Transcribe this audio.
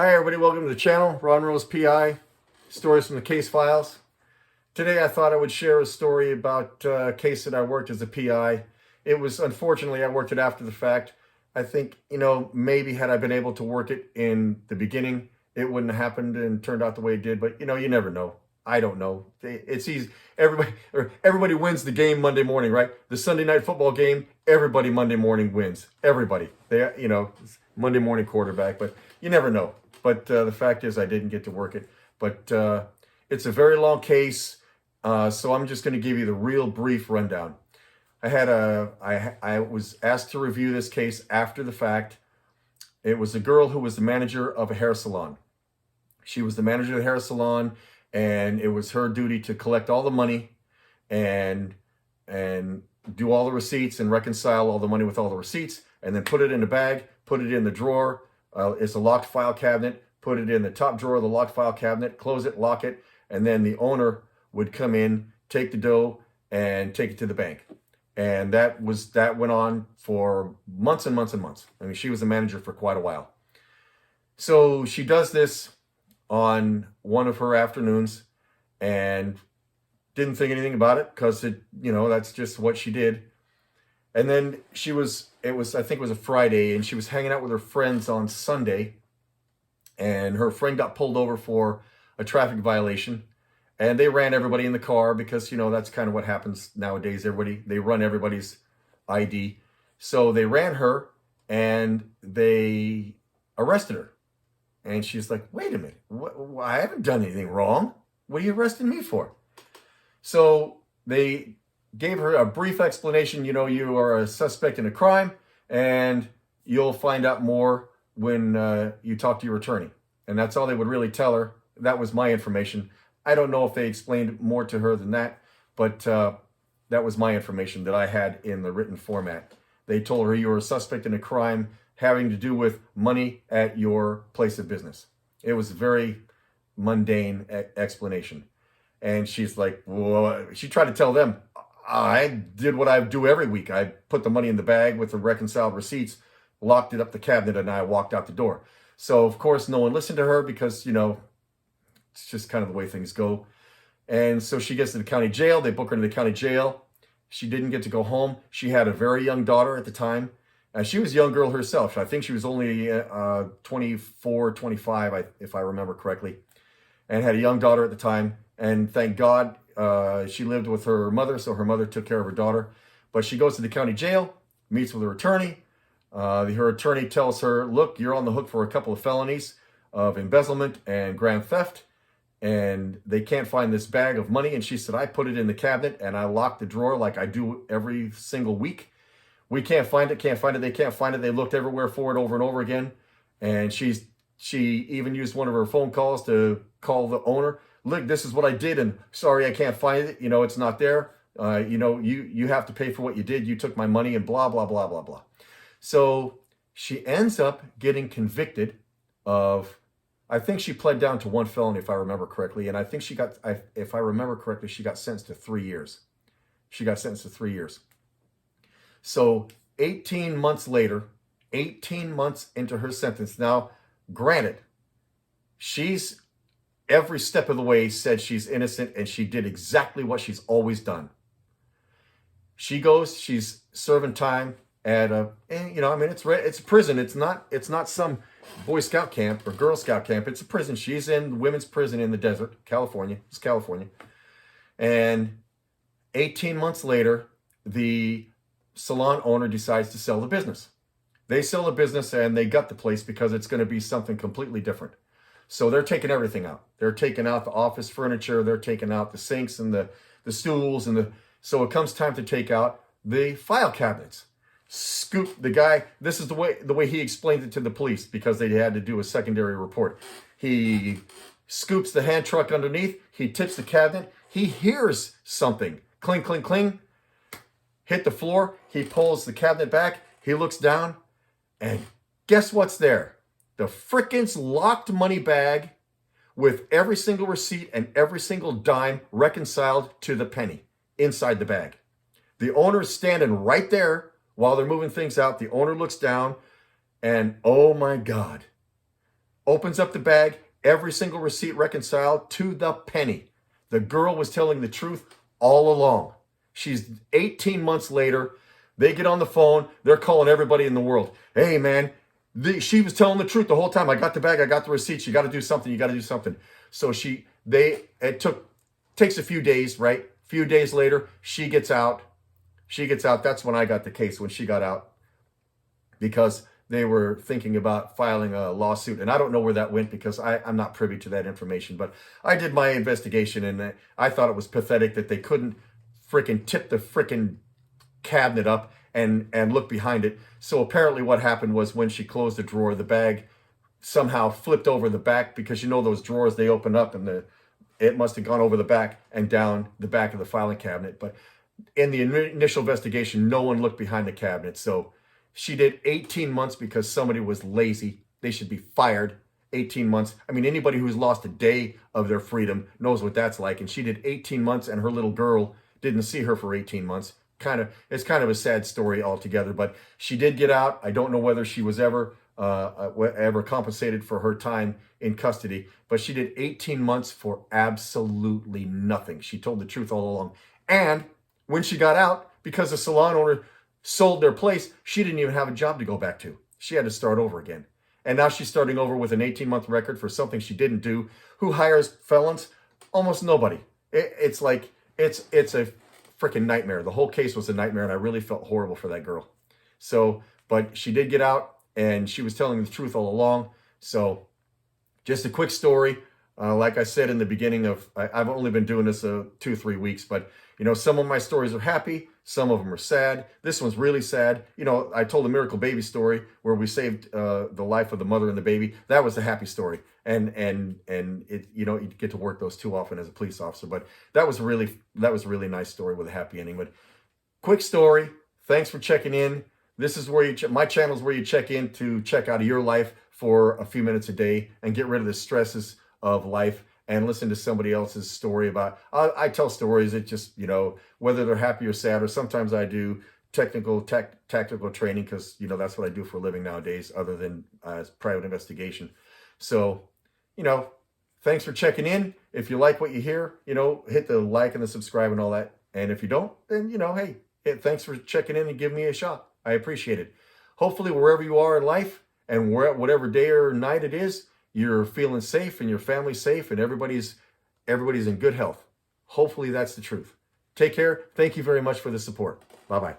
Hi everybody, welcome to the channel, Ron Rose PI, stories from the case files. Today I thought I would share a story about a case that I worked as a PI. It was, unfortunately, I worked it after the fact. I think, maybe had I been able to work it in the beginning, it wouldn't have happened and turned out the way it did, but you never know. I don't know. It's easy. Everybody wins the game Monday morning, right? The Sunday night football game, everybody Monday morning wins. Everybody. Monday morning quarterback, but you never know. But the fact is I didn't get to work it. But it's a very long case, so I'm just going to give you the real brief rundown. I was asked to review this case after the fact. It was a girl who was the manager of a hair salon. She was the manager of the hair salon, and it was her duty to collect all the money and do all the receipts and reconcile all the money with all the receipts, and then put it in a bag, put it in the drawer. It's a locked file cabinet. Put it in the top drawer of the locked file cabinet, close it, lock it, and then the owner would come in, take the dough, and take it to the bank. And that went on for months and months and months. I mean, she was the manager for quite a while. So she does this on one of her afternoons and didn't think anything about it because that's just what she did. And then I think it was a Friday, and she was hanging out with her friends on Sunday, and her friend got pulled over for a traffic violation, and they ran everybody in the car because, that's kind of what happens nowadays. They run everybody's ID. So they ran her and they arrested her. And she's like, wait a minute, I haven't done anything wrong. What are you arresting me for? So they gave her a brief explanation. You are a suspect in a crime, and you'll find out more when you talk to your attorney. And that's all they would really tell her. That was my information. I don't know if they explained more to her than that, but that was my information that I had in the written format. They told her you were a suspect in a crime having to do with money at your place of business. It was a very mundane explanation. And she's like, well, she tried to tell them, I did what I do every week. I put the money in the bag with the reconciled receipts, locked it up the cabinet, and I walked out the door. So, of course, no one listened to her because, it's just kind of the way things go. And so she gets to the county jail. They book her to the county jail. She didn't get to go home. She had a very young daughter at the time. She was a young girl herself. I think she was only 24, 25, if I remember correctly, and had a young daughter at the time. And thank God she lived with her mother, so her mother took care of her daughter. But she goes to the county jail, meets with her attorney. Her attorney tells her, look, you're on the hook for a couple of felonies of embezzlement and grand theft, and they can't find this bag of money. And she said, I put it in the cabinet and I locked the drawer like I do every single week. We can't find it, they can't find it. They looked everywhere for it over and over again. And she even used one of her phone calls to call the owner. Look, this is what I did, and sorry, I can't find it. It's not there. You have to pay for what you did. You took my money and blah, blah, blah, blah, blah. So she ends up getting convicted of, I think she pled down to one felony, if I remember correctly. And I think if I remember correctly, she got sentenced to 3 years. She got sentenced to 3 years. So 18 months later, 18 months into her sentence. Now, granted, she's every step of the way said she's innocent, and she did exactly what she's always done. She's serving time at it's a prison. It's not some Boy Scout camp or Girl Scout camp. It's a prison. She's in women's prison in the desert, California. It's California. And 18 months later, the salon owner decides to sell the business. They sell the business and they gut the place because it's going to be something completely different. So they're taking everything out. They're taking out the office furniture. They're taking out the sinks and the stools. So it comes time to take out the file cabinets. Scoop the guy. This is the way he explained it to the police because they had to do a secondary report. He scoops the hand truck underneath. He tips the cabinet. He hears something. Cling, cling, cling. Hit the floor. He pulls the cabinet back. He looks down. And guess what's there? The frickin' locked money bag with every single receipt and every single dime reconciled to the penny inside the bag. The owner is standing right there while they're moving things out. The owner looks down and, oh my God, Opens up the bag, every single receipt reconciled to the penny. The girl was telling the truth all along. She's 18 months later. They get on the phone. They're calling everybody in the world. Hey, man, she was telling the truth the whole time. I got the bag. I got the receipts. You got to do something. You got to do something. So takes a few days, right? A few days later, she gets out. That's when I got the case, when she got out, because they were thinking about filing a lawsuit. And I don't know where that went, because I'm not privy to that information. But I did my investigation, and I thought it was pathetic that they couldn't freaking tip the freaking cabinet up and look behind it. So apparently what happened was, when she closed the drawer, the bag somehow flipped over the back, because you know those drawers, they open up, and it must have gone over the back and down the back of the filing cabinet. But in the initial investigation, no one looked behind the cabinet. So she did 18 months because somebody was lazy. They should be fired. 18 months. I mean, anybody who's lost a day of their freedom knows what that's like. And she did 18 months, and her little girl didn't see her for 18 months. It's kind of a sad story altogether, but she did get out. I don't know whether she was ever compensated for her time in custody, but she did 18 months for absolutely nothing. She told the truth all along. And when she got out, because the salon owner sold their place, she didn't even have a job to go back to. She had to start over again. And now she's starting over with an 18-month record for something she didn't do. Who hires felons? Almost nobody. It's a freaking nightmare. The whole case was a nightmare, and I really felt horrible for that girl. So, but she did get out, and she was telling the truth all along. So just a quick story. Like I said in the beginning I've only been doing this 2-3 weeks, but some of my stories are happy. Some of them are sad. This one's really sad. I told a miracle baby story where we saved the life of the mother and the baby. That was a happy story. And it, you get to work those too often as a police officer, but that was a really nice story with a happy ending. But quick story. Thanks for checking in. This is where my channel is where you check in to check out of your life for a few minutes a day and get rid of the stresses of life and listen to somebody else's story about, I tell stories that just, whether they're happy or sad, or sometimes I do tactical training, because, that's what I do for a living nowadays, other than private investigation. So, thanks for checking in. If you like what you hear, hit the like and the subscribe and all that. And if you don't, then, hey, thanks for checking in and give me a shot. I appreciate it. Hopefully, wherever you are in life and whatever day or night it is, you're feeling safe and your family's safe and everybody's in good health. Hopefully that's the truth. Take care. Thank you very much for the support. Bye-bye.